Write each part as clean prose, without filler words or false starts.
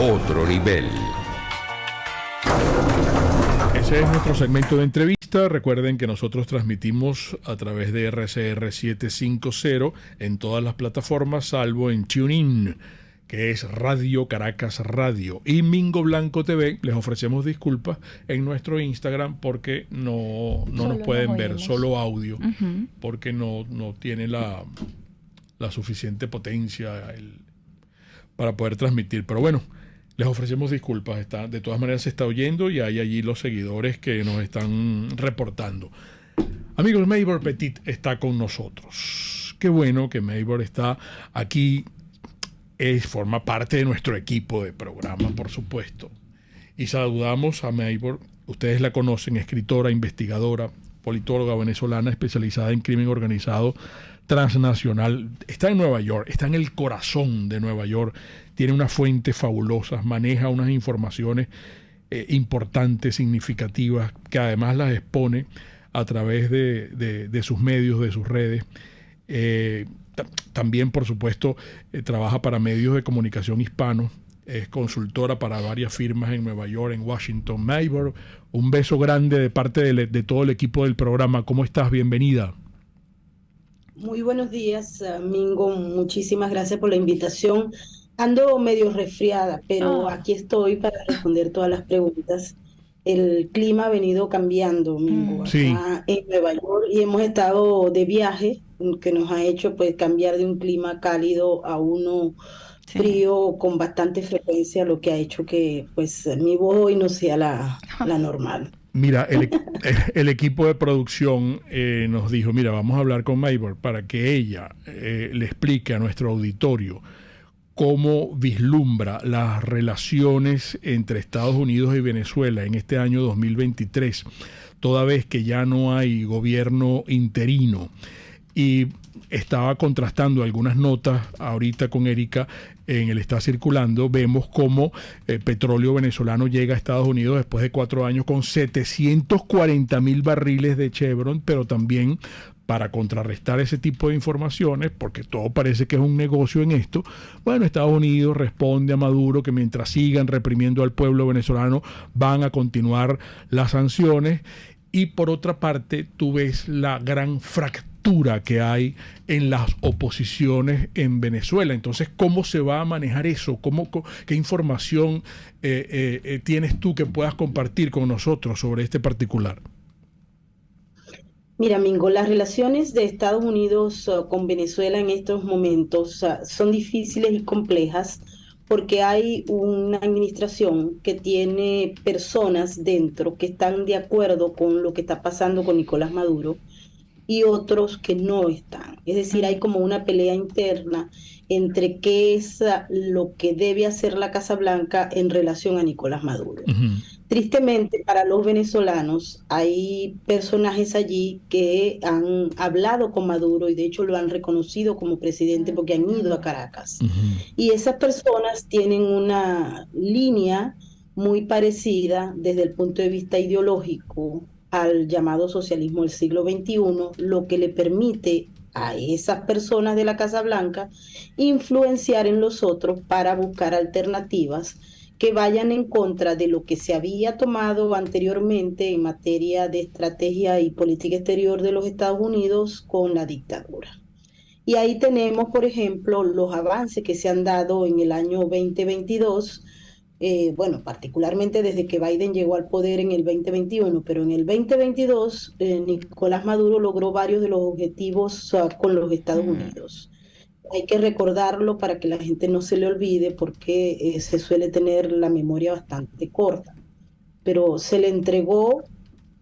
Otro nivel. Ese es nuestro segmento de entrevista. Recuerden que nosotros transmitimos a través de RCR 750 en todas las plataformas, salvo en TuneIn, que es Radio Caracas Radio. Y Mingo Blanco TV, les ofrecemos disculpas en nuestro Instagram porque no nos pueden ver, solo audio, porque no tiene la suficiente potencia para poder transmitir. Pero bueno, les ofrecemos disculpas. De todas maneras se está oyendo y hay allí los seguidores que nos están reportando. Amigos, Maybor Petit está con nosotros. Qué bueno que Maybor está aquí. Forma parte de nuestro equipo de programa, por supuesto. Y saludamos a Maybor. Ustedes la conocen, escritora, investigadora, politóloga venezolana especializada en crimen organizado transnacional. Está en Nueva York, está en el corazón de Nueva York. Tiene unas fuentes fabulosas, maneja unas informaciones importantes, significativas, que además las expone a través de sus medios, de sus redes. También, por supuesto, trabaja para medios de comunicación hispanos. Es consultora para varias firmas en Nueva York, en Washington. Maybor, un beso grande de parte de todo el equipo del programa. ¿Cómo estás? Bienvenida. Muy buenos días, Mingo. Muchísimas gracias por la invitación. Ando medio resfriada, pero aquí estoy para responder todas las preguntas. El clima ha venido cambiando, Mingo, acá en Nueva York, y hemos estado de viaje, que nos ha hecho pues cambiar de un clima cálido a uno frío con bastante frecuencia, lo que ha hecho que pues mi voz hoy no sea la normal. Mira, el equipo de producción nos dijo, mira, vamos a hablar con Maybor para que ella le explique a nuestro auditorio cómo vislumbra las relaciones entre Estados Unidos y Venezuela en este año 2023, toda vez que ya no hay gobierno interino. Y estaba contrastando algunas notas ahorita con Erika en el Está Circulando. Vemos cómo petróleo venezolano llega a Estados Unidos después de 4 años con 740,000 barriles de Chevron, pero también para contrarrestar ese tipo de informaciones, porque todo parece que es un negocio en esto, bueno, Estados Unidos responde a Maduro que mientras sigan reprimiendo al pueblo venezolano van a continuar las sanciones. Y por otra parte, tú ves la gran fractura que hay en las oposiciones en Venezuela. Entonces, ¿cómo se va a manejar eso? ¿Qué información tienes tú que puedas compartir con nosotros sobre este particular? Mira, Mingo, las relaciones de Estados Unidos con Venezuela en estos momentos son difíciles y complejas porque hay una administración que tiene personas dentro que están de acuerdo con lo que está pasando con Nicolás Maduro y otros que no están. Es decir, hay como una pelea interna entre qué es lo que debe hacer la Casa Blanca en relación a Nicolás Maduro. Tristemente, para los venezolanos, hay personajes allí que han hablado con Maduro y de hecho lo han reconocido como presidente porque han ido a Caracas. Y esas personas tienen una línea muy parecida desde el punto de vista ideológico al llamado socialismo del siglo XXI, lo que le permite a esas personas de la Casa Blanca influenciar en los otros para buscar alternativas que vayan en contra de lo que se había tomado anteriormente en materia de estrategia y política exterior de los Estados Unidos con la dictadura. Y ahí tenemos, por ejemplo, los avances que se han dado en el año 2022, bueno, particularmente desde que Biden llegó al poder en el 2021, pero en el 2022 Nicolás Maduro logró varios de los objetivos con los Estados Unidos. Hay que recordarlo para que la gente no se le olvide porque se suele tener la memoria bastante corta. Pero se le entregó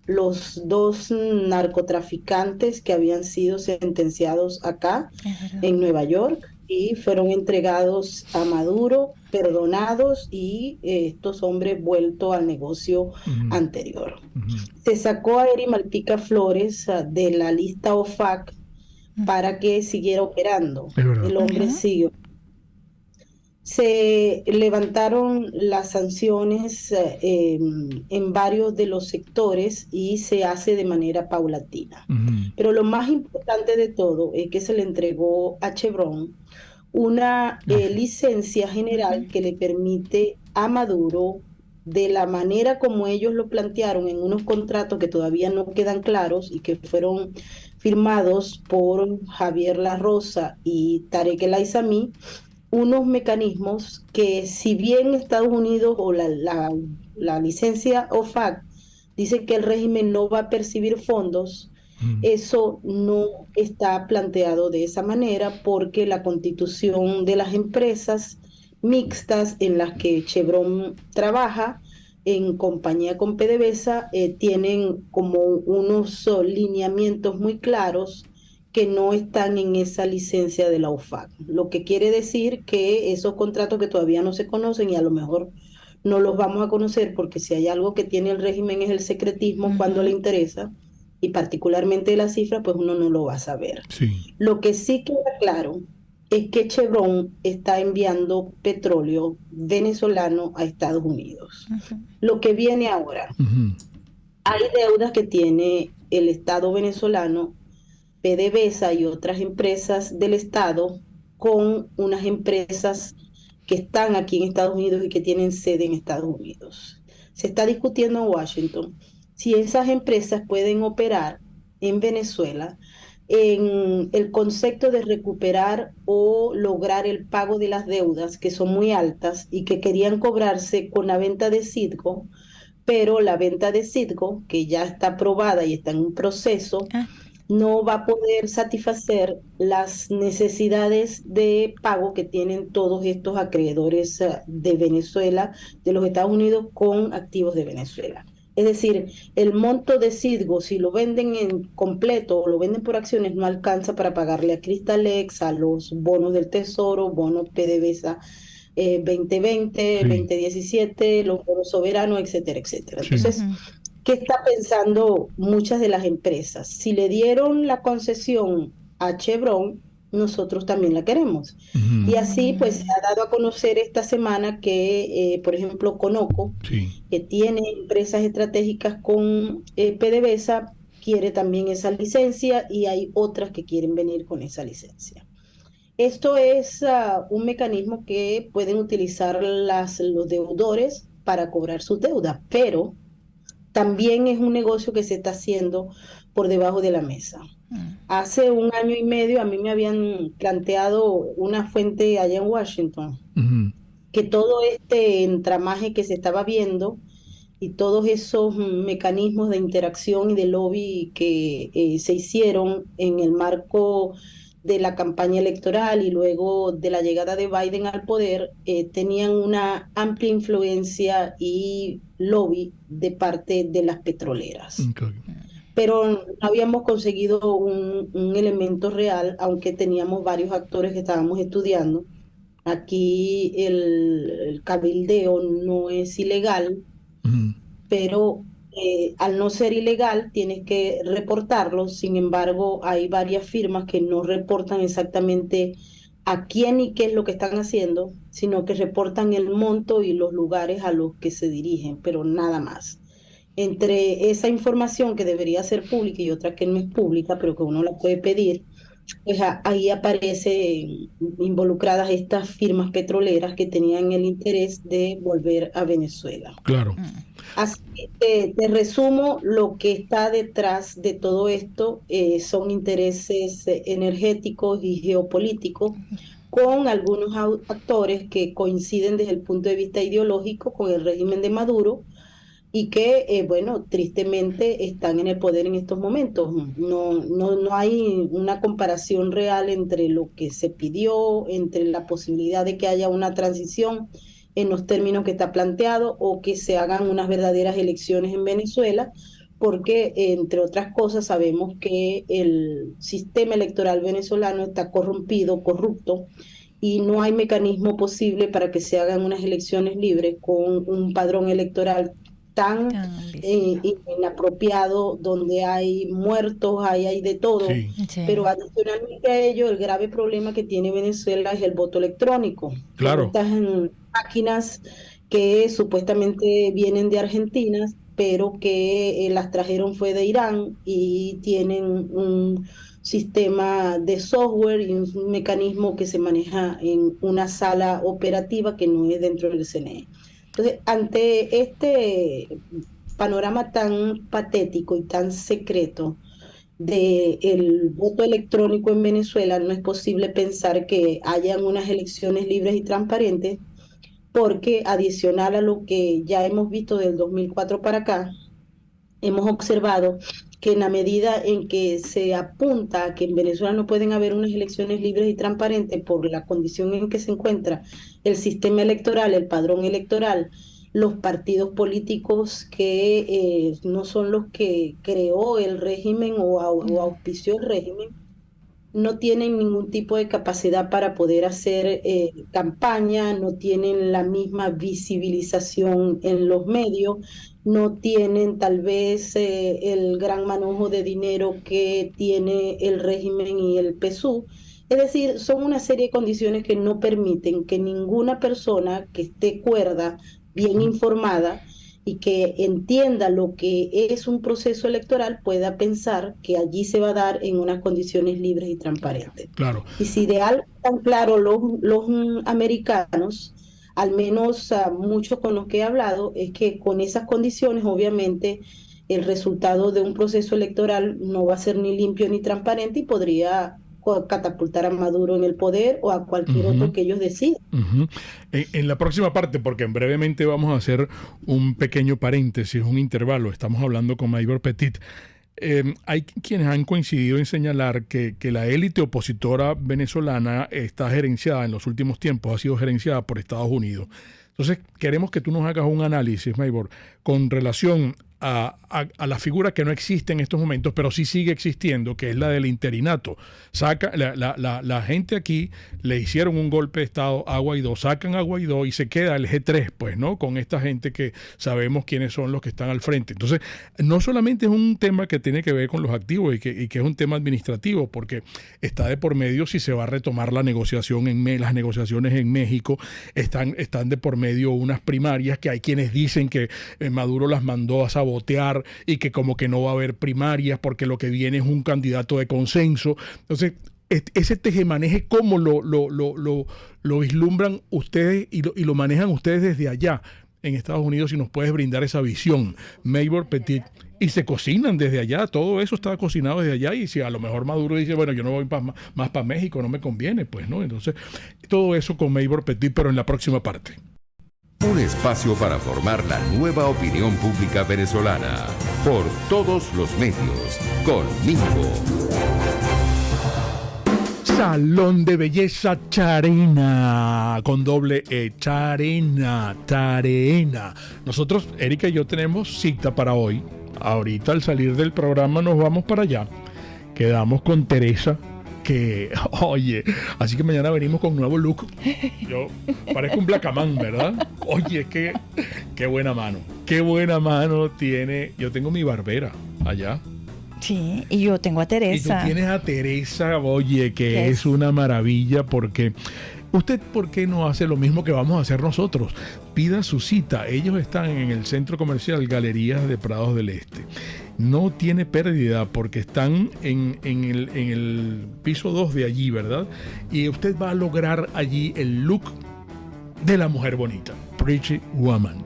los 2 narcotraficantes que habían sido sentenciados acá en Nueva York y fueron entregados a Maduro, perdonados y estos hombres vueltos al negocio anterior. Se sacó a Eri Malpica Flores de la lista OFAC para que siguiera operando. El hombre siguió. Se levantaron las sanciones en varios de los sectores y se hace de manera paulatina. Pero lo más importante de todo es que se le entregó a Chevron una licencia general que le permite a Maduro, de la manera como ellos lo plantearon en unos contratos que todavía no quedan claros y que fueron firmados por Javier La Rosa y Tarek El Aissami, unos mecanismos que, si bien Estados Unidos o la licencia OFAC dice que el régimen no va a percibir fondos, Mm. eso no está planteado de esa manera porque la constitución de las empresas mixtas en las que Chevron trabaja en compañía con PDVSA tienen como unos lineamientos muy claros que no están en esa licencia de la UFAC, lo que quiere decir que esos contratos que todavía no se conocen y a lo mejor no los vamos a conocer porque si hay algo que tiene el régimen es el secretismo cuando le Ujú. interesa y particularmente la cifra, pues uno no lo va a saber. Sí. Lo que sí queda claro es que Chevron está enviando petróleo venezolano a Estados Unidos. Ujú. Lo que viene ahora, Ujú. hay deudas que tiene el Estado venezolano, PDVSA y otras empresas del Estado con unas empresas que están aquí en Estados Unidos y que tienen sede en Estados Unidos. Se está discutiendo en Washington si esas empresas pueden operar en Venezuela en el concepto de recuperar o lograr el pago de las deudas que son muy altas y que querían cobrarse con la venta de Citgo, pero la venta de Citgo, que ya está aprobada y está en un proceso, Ah, no va a poder satisfacer las necesidades de pago que tienen todos estos acreedores de Venezuela, de los Estados Unidos, con activos de Venezuela. Es decir, el monto de Citgo, si lo venden en completo o lo venden por acciones, no alcanza para pagarle a Cristalex, a los bonos del Tesoro, bonos PDVSA 2020, Sí. 2017, los bonos soberanos, etcétera, etcétera. Sí. Entonces, ujú. ¿qué está pensando muchas de las empresas? Si le dieron la concesión a Chevron, nosotros también la queremos. Ujú. Y así, pues, se Mm, ha dado a conocer esta semana que, por ejemplo, Conoco, Sí. que tiene empresas estratégicas con PDVSA, quiere también esa licencia y hay otras que quieren venir con esa licencia. Esto es un mecanismo que pueden utilizar los deudores para cobrar sus deudas, pero también es un negocio que se está haciendo por debajo de la mesa. mm. Hace un año y medio a mí me habían planteado una fuente allá en Washington Ujú. que todo este entramaje que se estaba viendo y todos esos mecanismos de interacción y de lobby que se hicieron en el marco de la campaña electoral y luego de la llegada de Biden al poder, tenían una amplia influencia y lobby de parte de las petroleras. Ok. Pero no habíamos conseguido un elemento real, aunque teníamos varios actores que estábamos estudiando. Aquí el cabildeo no es ilegal, Ujú. pero al no ser ilegal tienes que reportarlo. Sin embargo, hay varias firmas que no reportan exactamente a quién y qué es lo que están haciendo, sino que reportan el monto y los lugares a los que se dirigen, pero nada más. Entre esa información que debería ser pública y otra que no es pública, pero que uno la puede pedir, pues ahí aparecen involucradas estas firmas petroleras que tenían el interés de volver a Venezuela. Claro. Así que te resumo, lo que está detrás de todo esto son intereses energéticos y geopolíticos con algunos actores que coinciden desde el punto de vista ideológico con el régimen de Maduro y que, bueno, tristemente están en el poder en estos momentos. No hay una comparación real entre lo que se pidió, entre la posibilidad de que haya una transición en los términos que está planteado o que se hagan unas verdaderas elecciones en Venezuela, porque, entre otras cosas, sabemos que el sistema electoral venezolano está corrompido, corrupto, y no hay mecanismo posible para que se hagan unas elecciones libres con un padrón electoral tan Tan visible. inapropiado, donde hay muertos, hay de todo. Sí. Sí. Pero adicionalmente a ello, el grave problema que tiene Venezuela es el voto electrónico, con Claro. estas máquinas que supuestamente vienen de Argentina, pero que las trajeron fue de Irán y tienen un sistema de software y un mecanismo que se maneja en una sala operativa que no es dentro del CNE. Entonces, ante este panorama tan patético y tan secreto del voto electrónico en Venezuela, no es posible pensar que hayan unas elecciones libres y transparentes, porque adicional a lo que ya hemos visto del 2004 para acá, hemos observado que en la medida en que se apunta a que en Venezuela no pueden haber unas elecciones libres y transparentes por la condición en que se encuentra el sistema electoral, el padrón electoral, los partidos políticos que no son los que creó el régimen o auspició el régimen, no tienen ningún tipo de capacidad para poder hacer campaña, no tienen la misma visibilización en los medios, no tienen tal vez el gran manojo de dinero que tiene el régimen y el PSUV. Es decir, son una serie de condiciones que no permiten que ninguna persona que esté cuerda, bien informada, y que entienda lo que es un proceso electoral pueda pensar que allí se va a dar en unas condiciones libres y transparentes. Claro. Y si de algo tan claro los americanos, al menos muchos con los que he hablado, es que con esas condiciones obviamente el resultado de un proceso electoral no va a ser ni limpio ni transparente y podría catapultar a Maduro en el poder o a cualquier otro que ellos decidan. En la próxima parte, porque en brevemente vamos a hacer un pequeño paréntesis, un intervalo, estamos hablando con Maybor Petit. Hay quienes han coincidido en señalar que la élite opositora venezolana está gerenciada en los últimos tiempos, ha sido gerenciada por Estados Unidos. Entonces, queremos que tú nos hagas un análisis, Maybor, con relación a la figura que no existe en estos momentos, pero sí sigue existiendo, que es la del interinato. La gente aquí le hicieron un golpe de Estado a Guaidó, sacan a Guaidó y se queda el G3, pues, ¿no? Con esta gente que sabemos quiénes son los que están al frente. Entonces, no solamente es un tema que tiene que ver con los activos y que es un tema administrativo, porque está de por medio si se va a retomar la negociación las negociaciones en México, están de por medio unas primarias que hay quienes dicen que Maduro las mandó a sabotear y que como que no va a haber primarias porque lo que viene es un candidato de consenso. Entonces, ese tejemaneje, ¿cómo lo vislumbran ustedes y lo manejan ustedes desde allá en Estados Unidos? Si nos puedes brindar esa visión, Maybor Petit. Y se cocinan desde allá, todo eso está cocinado desde allá, y si a lo mejor Maduro dice, bueno, yo no voy más para México, no me conviene, pues, ¿no? Entonces, todo eso con Maybor Petit, pero en la próxima parte. Un espacio para formar la nueva opinión pública venezolana por todos los medios, conmigo. Salón de Belleza Charena, con doble E, Charena. Nosotros, Erika y yo, tenemos cita para hoy. Ahorita al salir del programa nos vamos para allá. Quedamos con Teresa, que, oye, así que mañana venimos con nuevo look. Yo parezco un blacamán, ¿verdad? Oye, qué buena mano tiene. Yo tengo mi barbera allá. Sí, y yo tengo a Teresa. Y tú tienes a Teresa, oye, que es una maravilla, porque usted, ¿por qué no hace lo mismo que vamos a hacer nosotros? Pida su cita. Ellos están en el centro comercial Galerías de Prados del Este. No tiene pérdida porque están en el piso 2 de allí, ¿verdad? Y usted va a lograr allí el look de la mujer bonita. Pretty Woman.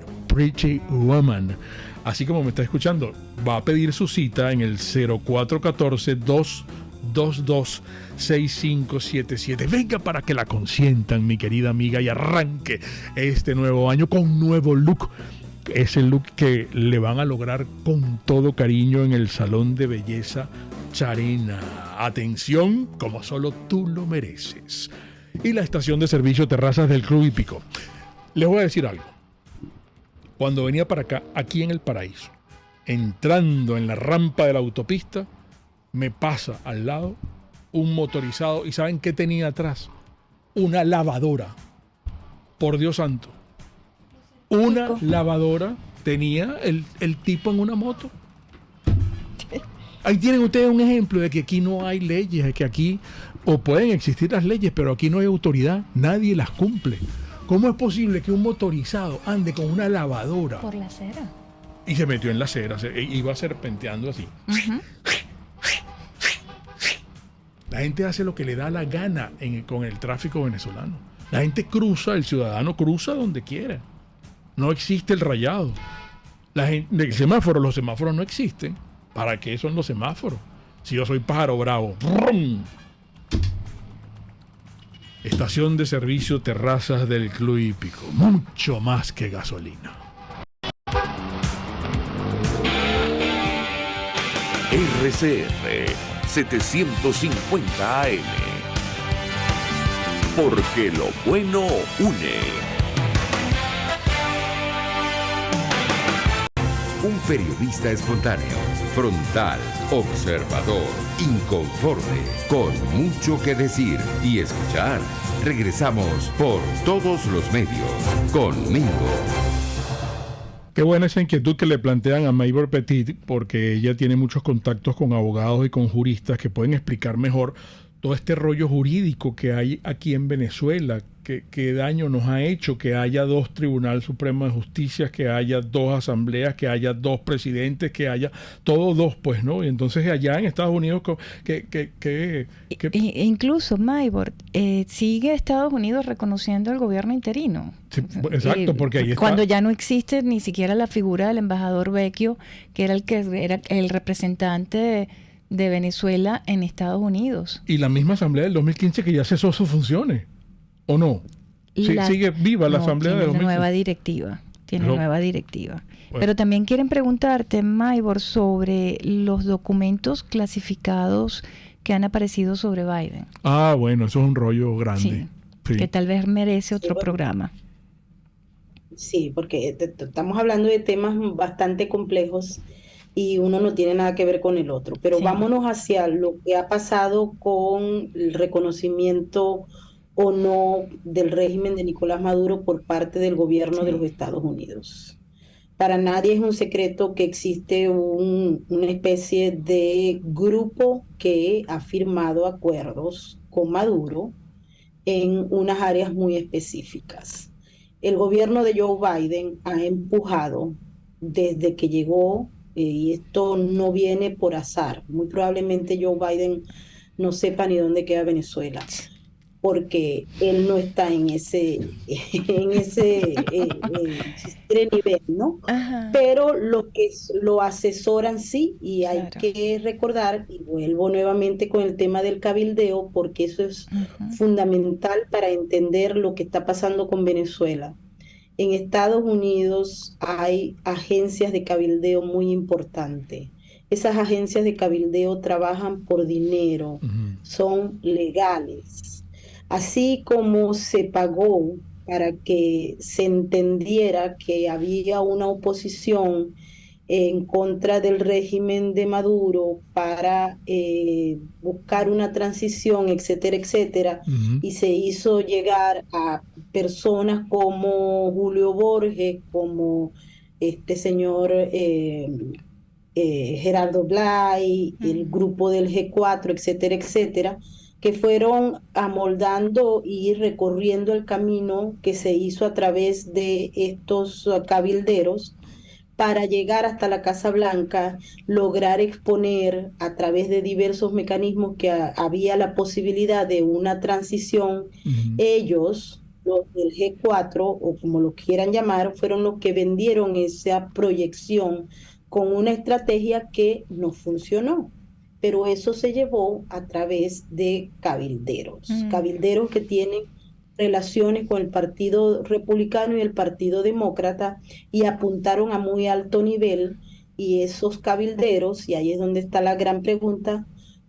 Así como me está escuchando, va a pedir su cita en el 0414-222-6577. Venga para que la consientan, mi querida amiga, y arranque este nuevo año con un nuevo look. Ese look que le van a lograr con todo cariño en el Salón de Belleza Charena. Atención, como solo tú lo mereces. Y la estación de servicio Terrazas del Club Hípico. Les voy a decir algo. Cuando venía para acá, aquí en el Paraíso, entrando en la rampa de la autopista, me pasa al lado un motorizado. ¿Y saben qué tenía atrás? Una lavadora. Por Dios santo. Una lavadora tenía el tipo en una moto. Ahí tienen ustedes un ejemplo de que aquí no hay leyes, de que aquí, o pueden existir las leyes, pero aquí no hay autoridad, nadie las cumple. ¿Cómo es posible que un motorizado ande con una lavadora? Por la acera. Y se metió en la acera, iba serpenteando así. La gente hace lo que le da la gana con el tráfico venezolano. La gente cruza, el ciudadano cruza donde quiera. No existe el rayado. Los semáforos no existen. ¿Para qué son los semáforos? Si yo soy pájaro bravo. ¡Brum! Estación de servicio Terrazas del Club Hípico. Mucho más que gasolina. RCR 750 AM. Porque lo bueno une. Un periodista espontáneo, frontal, observador, inconforme, con mucho que decir y escuchar. Regresamos por todos los medios con Mingo. Qué buena esa inquietud que le plantean a Maybor Petit, porque ella tiene muchos contactos con abogados y con juristas que pueden explicar mejor todo este rollo jurídico que hay aquí en Venezuela. ¿Qué daño nos ha hecho que haya 2 Tribunales Supremos de Justicia, que haya 2 asambleas, que haya 2 presidentes, que haya todos 2, pues, ¿no? Y entonces allá en Estados Unidos, Incluso, Maybor, sigue Estados Unidos reconociendo el gobierno interino. Sí, exacto, porque ahí está. Cuando ya no existe ni siquiera la figura del embajador Vecchio, que era el representante de Venezuela en Estados Unidos. Y la misma asamblea del 2015 que ya cesó sus funciones. ¿O no? Sigue viva la asamblea de 2015. Tiene nueva directiva. Bueno. Pero también quieren preguntarte, Maybor, sobre los documentos clasificados que han aparecido sobre Biden. Ah, bueno, eso es un rollo grande. Sí. Que tal vez merece otro programa. Sí, porque estamos hablando de temas bastante complejos y uno no tiene nada que ver con el otro. Pero vámonos hacia lo que ha pasado con el reconocimiento o no del régimen de Nicolás Maduro por parte del gobierno de los Estados Unidos. Para nadie es un secreto que existe una especie de grupo que ha firmado acuerdos con Maduro en unas áreas muy específicas. El gobierno de Joe Biden ha empujado desde que llegó, y esto no viene por azar, muy probablemente Joe Biden no sepa ni dónde queda Venezuela, porque él no está en ese nivel, ¿no? Ajá. Pero los que lo asesoran sí, y hay que recordar, y vuelvo nuevamente con el tema del cabildeo, porque eso es fundamental para entender lo que está pasando con Venezuela. En Estados Unidos hay agencias de cabildeo muy importantes. Esas agencias de cabildeo trabajan por dinero, son legales. Así como se pagó para que se entendiera que había una oposición en contra del régimen de Maduro para buscar una transición, etcétera, etcétera, y se hizo llegar a personas como Julio Borges, como este señor Gerardo Blay, el grupo del G4, etcétera, etcétera, que fueron amoldando y recorriendo el camino que se hizo a través de estos cabilderos para llegar hasta la Casa Blanca, lograr exponer a través de diversos mecanismos que había la posibilidad de una transición. Ellos, los del G4, o como lo quieran llamar, fueron los que vendieron esa proyección con una estrategia que no funcionó. Pero eso se llevó a través de cabilderos, cabilderos que tienen relaciones con el Partido Republicano y el Partido Demócrata y apuntaron a muy alto nivel, y esos cabilderos, y ahí es donde está la gran pregunta,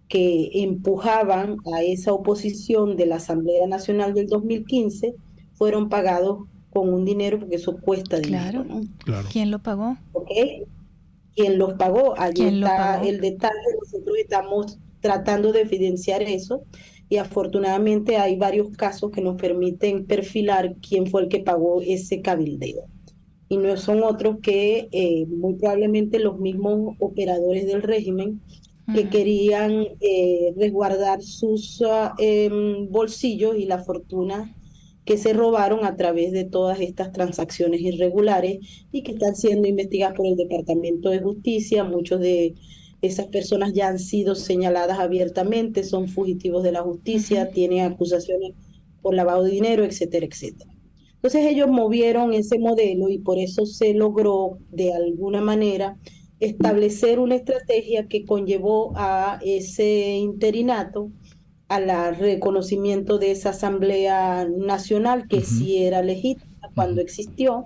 que empujaban a esa oposición de la Asamblea Nacional del 2015, fueron pagados con un dinero, porque eso cuesta dinero, ¿no? Claro. ¿Quién lo pagó? ¿Okay? ¿Quién los pagó? Allí está el detalle. Nosotros estamos tratando de evidenciar eso, y afortunadamente hay varios casos que nos permiten perfilar quién fue el que pagó ese cabildeo. Y no son otros que muy probablemente los mismos operadores del régimen que querían resguardar sus bolsillos y la fortuna que se robaron a través de todas estas transacciones irregulares y que están siendo investigadas por el Departamento de Justicia. Muchos de Esas personas ya han sido señaladas abiertamente, son fugitivos de la justicia, tienen acusaciones por lavado de dinero, etcétera, etcétera. Entonces ellos movieron ese modelo y por eso se logró de alguna manera establecer una estrategia que conllevó a ese interinato, al reconocimiento de esa Asamblea Nacional que sí era legítima cuando existió,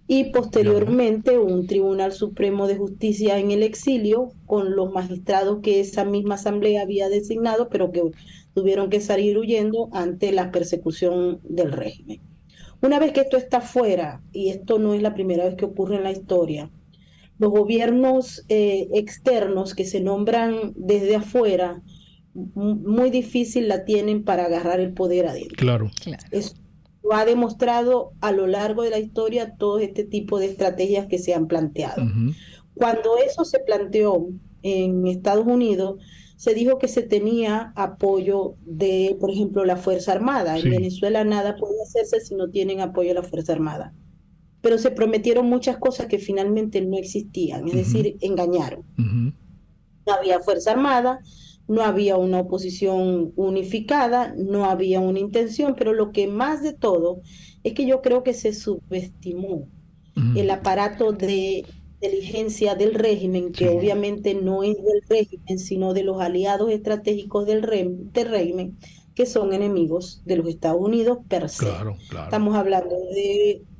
y posteriormente un Tribunal Supremo de Justicia en el exilio con los magistrados que esa misma Asamblea había designado, pero que tuvieron que salir huyendo ante la persecución del régimen. Una vez que esto está fuera, y esto no es la primera vez que ocurre en la historia, los gobiernos externos que se nombran desde afuera, muy difícil la tienen para agarrar el poder adentro. Claro. Eso lo ha demostrado a lo largo de la historia todo este tipo de estrategias que se han planteado. Cuando eso se planteó en Estados Unidos, se dijo que se tenía apoyo de, por ejemplo, la Fuerza Armada. En Venezuela nada puede hacerse si no tienen apoyo de la Fuerza Armada. Pero se prometieron muchas cosas que finalmente no existían, es decir, engañaron. No había Fuerza Armada, no había una oposición unificada, no había una intención, pero lo que más de todo es que yo creo que se subestimó el aparato de inteligencia del régimen, que obviamente no es del régimen, sino de los aliados estratégicos del régimen, que son enemigos de los Estados Unidos per se. Claro. Estamos hablando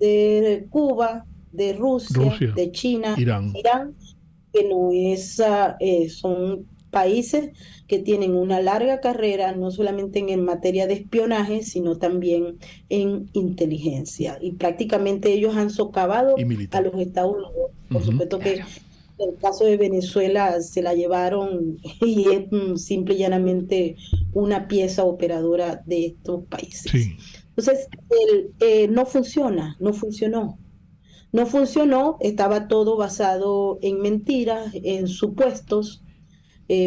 de Cuba, de Rusia, de China, Irán, que no es, son países que tienen una larga carrera, no solamente en materia de espionaje, sino también en inteligencia. Y prácticamente ellos han socavado a los Estados Unidos. Por supuesto que en el caso de Venezuela se la llevaron y es simple y llanamente una pieza operadora de estos países. Entonces, no funcionó. No funcionó, estaba todo basado en mentiras, en supuestos.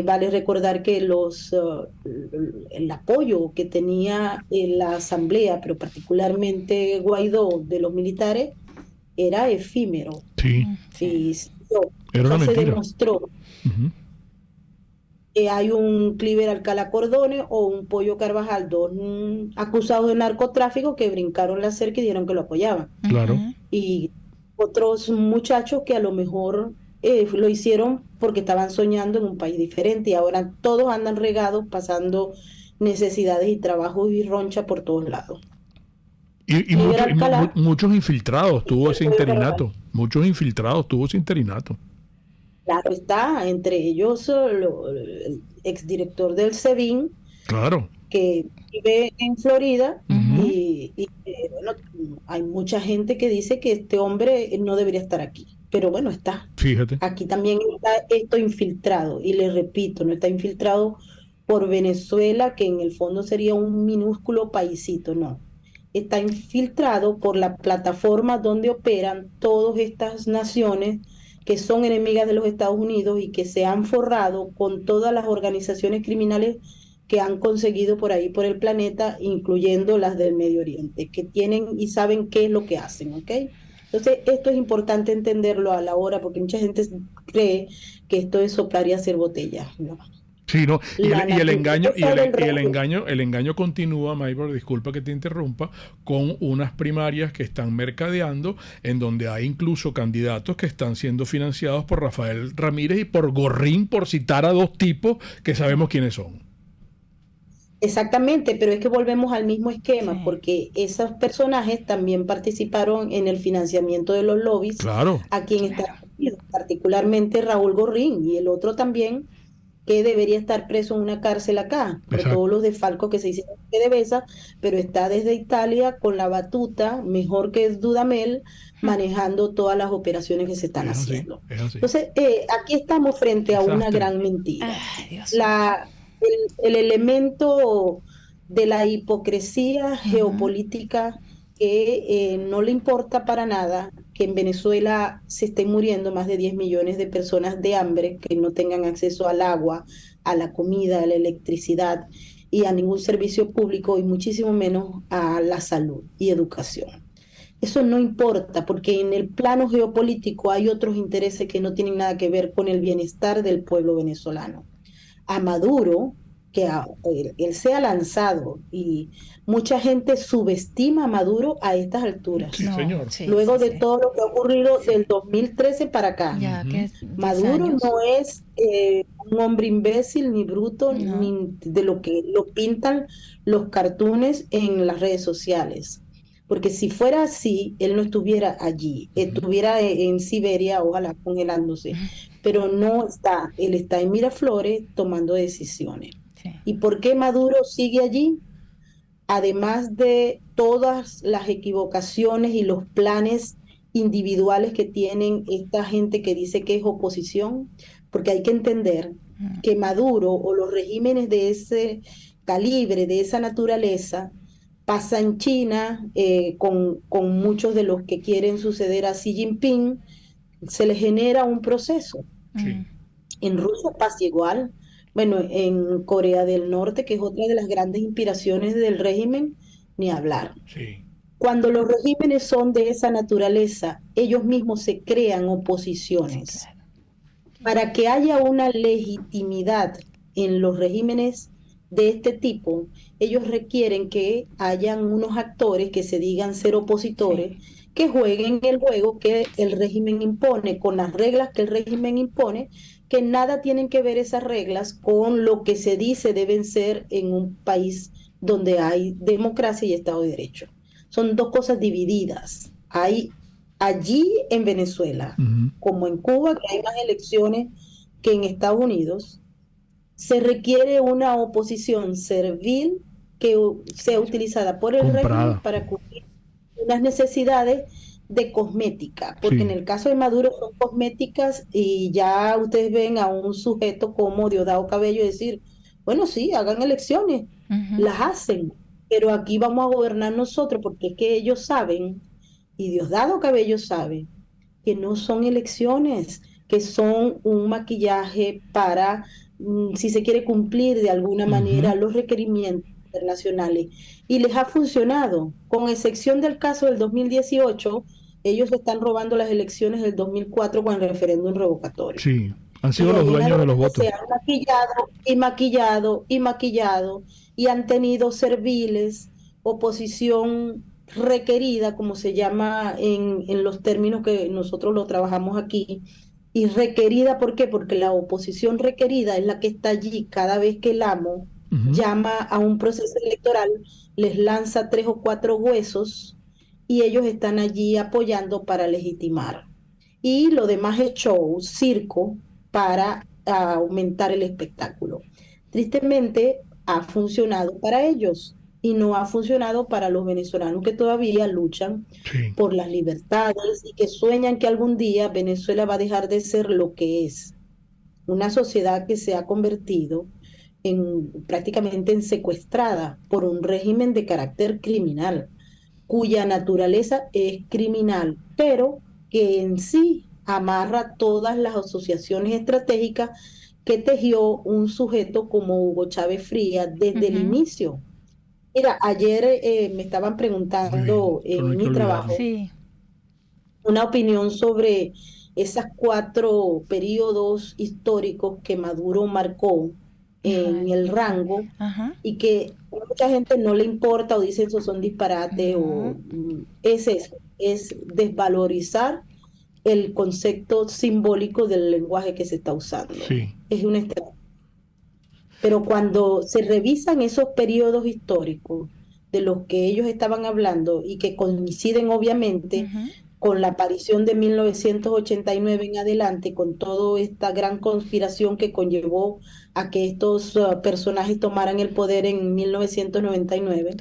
Vale recordar que el apoyo que tenía en la Asamblea, pero particularmente Guaidó, de los militares, era efímero. Y era una mentira. Se demostró que hay un Cliver Alcalá Cordone o un Pollo Carvajal, dos acusados de narcotráfico que brincaron la cerca y dijeron que lo apoyaban. Y otros muchachos que a lo mejor lo hicieron porque estaban soñando en un país diferente y ahora todos andan regados pasando necesidades y trabajos y roncha por todos lados. Y muchos infiltrados tuvo ese interinato. Claro está, entre ellos el exdirector del SEBIN, que vive en Florida, y bueno, hay mucha gente que dice que este hombre no debería estar aquí. Pero bueno, está. Fíjate. Aquí también está esto infiltrado, y les repito, no está infiltrado por Venezuela, que en el fondo sería un minúsculo paisito, no. Está infiltrado por la plataforma donde operan todas estas naciones que son enemigas de los Estados Unidos y que se han forrado con todas las organizaciones criminales que han conseguido por ahí, por el planeta, incluyendo las del Medio Oriente, que tienen y saben qué es lo que hacen, ¿ok? Entonces, esto es importante entenderlo a la hora, porque mucha gente cree que esto es soplar y hacer botella. No. El engaño continúa, Maybor, disculpa que te interrumpa, con unas primarias que están mercadeando, en donde hay incluso candidatos que están siendo financiados por Rafael Ramírez y por Gorrín, por citar a dos tipos que sabemos quiénes son. Exactamente, pero es que volvemos al mismo esquema, porque esos personajes también participaron en el financiamiento de los lobbies aquí en Estados Unidos, particularmente Raúl Gorrín, y el otro también, que debería estar preso en una cárcel acá, por todos los desfalcos que se hicieron en PDVSA, pero está desde Italia con la batuta, mejor que Dudamel, manejando todas las operaciones que se están haciendo. Entonces, aquí estamos frente a una gran mentira. El elemento de la hipocresía geopolítica que no le importa para nada que en Venezuela se estén muriendo más de 10 millones de personas de hambre, que no tengan acceso al agua, a la comida, a la electricidad y a ningún servicio público, y muchísimo menos a la salud y educación. Eso no importa, porque en el plano geopolítico hay otros intereses que no tienen nada que ver con el bienestar del pueblo venezolano. A Maduro, él se ha lanzado y mucha gente subestima a Maduro a estas alturas. Sí, señor. Luego de todo lo que ha ocurrido del 2013 para acá. Ya que es 10 Maduro años. no es un hombre imbécil, ni bruto, No. ni de lo que lo pintan los cartoons en las redes sociales. Porque si fuera así, él no estuviera allí, estuviera en Siberia, ojalá congelándose, pero no está, él está en Miraflores tomando decisiones. Sí. ¿Y por qué Maduro sigue allí? Además de todas las equivocaciones y los planes individuales que tienen esta gente que dice que es oposición, porque hay que entender que Maduro o los regímenes de ese calibre, de esa naturaleza, pasa en China con muchos de los que quieren suceder a Xi Jinping, se le genera un proceso. Sí. En Rusia pasa igual. Bueno, en Corea del Norte, que es otra de las grandes inspiraciones del régimen, ni hablar. Sí. Cuando los regímenes son de esa naturaleza, ellos mismos se crean oposiciones. Sí, claro. Para que haya una legitimidad en los regímenes de este tipo, ellos requieren que hayan unos actores que se digan ser opositores, que jueguen el juego que el régimen impone, con las reglas que el régimen impone, que nada tienen que ver esas reglas con lo que se dice deben ser en un país donde hay democracia y Estado de Derecho. Son dos cosas divididas. Hay allí en Venezuela, como en Cuba, que hay más elecciones que en Estados Unidos, se requiere una oposición servil que sea utilizada por el régimen para cubrir unas necesidades de cosmética, porque en el caso de Maduro son cosméticas y ya ustedes ven a un sujeto como Diosdado Cabello decir, bueno, sí, hagan elecciones, las hacen, pero aquí vamos a gobernar nosotros, porque es que ellos saben, y Diosdado Cabello sabe, que no son elecciones, que son un maquillaje para, si se quiere cumplir de alguna manera los requerimientos internacionales. Y les ha funcionado, con excepción del caso del 2018, ellos están robando las elecciones del 2004 con el referéndum revocatorio. Sí, han sido los dueños de los votos. Se han maquillado y maquillado y maquillado y han tenido serviles, oposición requerida, como se llama en los términos que nosotros lo trabajamos aquí. Y requerida, ¿por qué? Porque la oposición requerida es la que está allí cada vez que el amo llama a un proceso electoral, les lanza 3 o 4 huesos y ellos están allí apoyando para legitimar. Y lo demás es show, circo, para aumentar el espectáculo. Tristemente ha funcionado para ellos y no ha funcionado para los venezolanos que todavía luchan por las libertades y que sueñan que algún día Venezuela va a dejar de ser lo que es, una sociedad que se ha convertido prácticamente en secuestrada por un régimen de carácter criminal, cuya naturaleza es criminal, pero que en sí amarra todas las asociaciones estratégicas que tejió un sujeto como Hugo Chávez Frías desde el inicio. Mira, ayer me estaban preguntando en mi trabajo una opinión sobre esos 4 periodos históricos que Maduro marcó en el rango y que a mucha gente no le importa o dice eso son disparates o es eso, es desvalorizar el concepto simbólico del lenguaje que se está usando. Es una estrategia. Pero cuando se revisan esos periodos históricos de los que ellos estaban hablando y que coinciden obviamente con la aparición de 1989 en adelante, con toda esta gran conspiración que conllevó a que estos personajes tomaran el poder en 1999,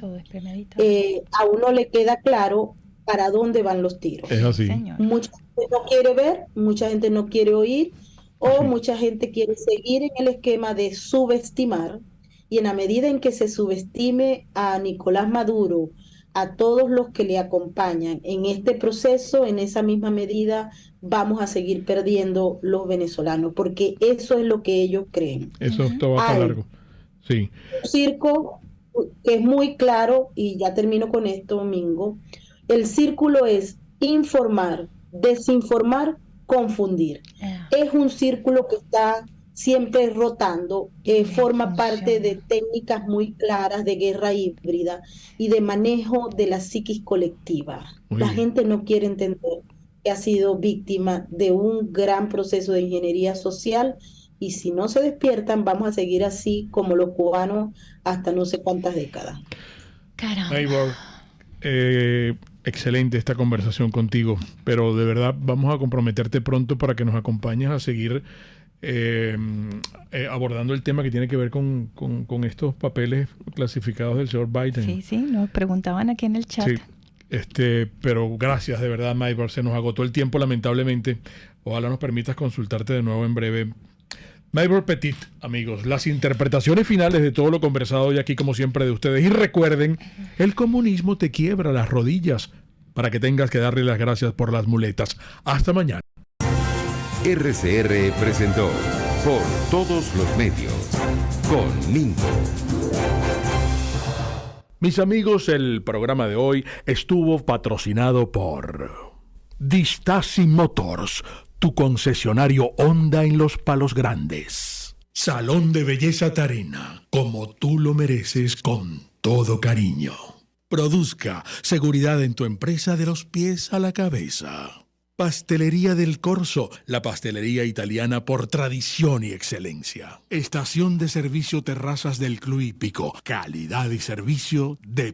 a uno le queda claro para dónde van los tiros. Es así. Mucha gente no quiere ver, mucha gente no quiere oír, o mucha gente quiere seguir en el esquema de subestimar, y en la medida en que se subestime a Nicolás Maduro, a todos los que le acompañan en este proceso, en esa misma medida vamos a seguir perdiendo los venezolanos, porque eso es lo que ellos creen. Eso esto va para largo. Sí. Un circo que es muy claro, y ya termino con esto, Mingo, El círculo es informar, desinformar, confundir. Es un círculo que está siempre rotando, forma parte de técnicas muy claras de guerra híbrida y de manejo de la psiquis colectiva. La gente no quiere entender que ha sido víctima de un gran proceso de ingeniería social, y si no se despiertan vamos a seguir así como los cubanos hasta no sé cuántas décadas. Caramba. Maybor, excelente esta conversación contigo, pero de verdad vamos a comprometerte pronto para que nos acompañes a seguir abordando el tema que tiene que ver con estos papeles clasificados del señor Biden. Sí, nos preguntaban aquí en el chat. Sí, pero gracias de verdad, Maybor, se nos agotó el tiempo lamentablemente. Ojalá nos permitas consultarte de nuevo en breve. Maybor Petit, amigos, las interpretaciones finales de todo lo conversado hoy aquí, como siempre, de ustedes. Y recuerden, el comunismo te quiebra las rodillas para que tengas que darle las gracias por las muletas. Hasta mañana. RCR presentó Por Todos los Medios con Mingo. Mis amigos, el programa de hoy estuvo patrocinado por Distasi Motors, tu concesionario Honda en Los Palos Grandes. Salón de Belleza Tarena, como tú lo mereces, con todo cariño. Produzca seguridad en tu empresa de los pies a la cabeza. Pastelería del Corso, la pastelería italiana por tradición y excelencia. Estación de servicio Terrazas del Club Hípico, calidad y servicio de